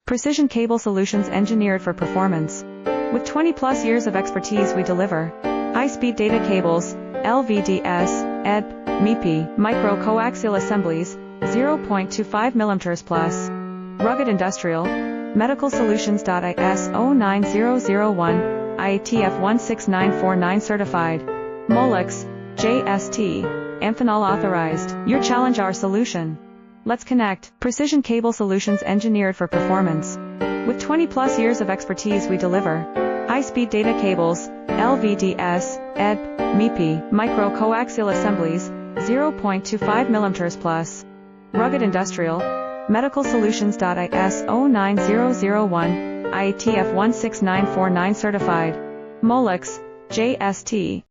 Precision cable solutions engineered for performance. With 20+ years of expertise, we deliver high-speed data cables, LVDS, ED, MIPI, micro-coaxial assemblies, 0.25 mm plus. Rugged industrial, medical solutions. ISO 9001, IATF 16949 certified. Molex, JST, Amphenol authorized. Your challenge, our solution. Let's connect. Precision cable solutions engineered for performance. With 20+ years of expertise, we deliver high-speed data cables, LVDS, ED, MIPI, micro-coaxial assemblies, 0.25 mm plus. Rugged industrial, medical solutions. ISO 9001, IATF 16949 certified. Molex, JST,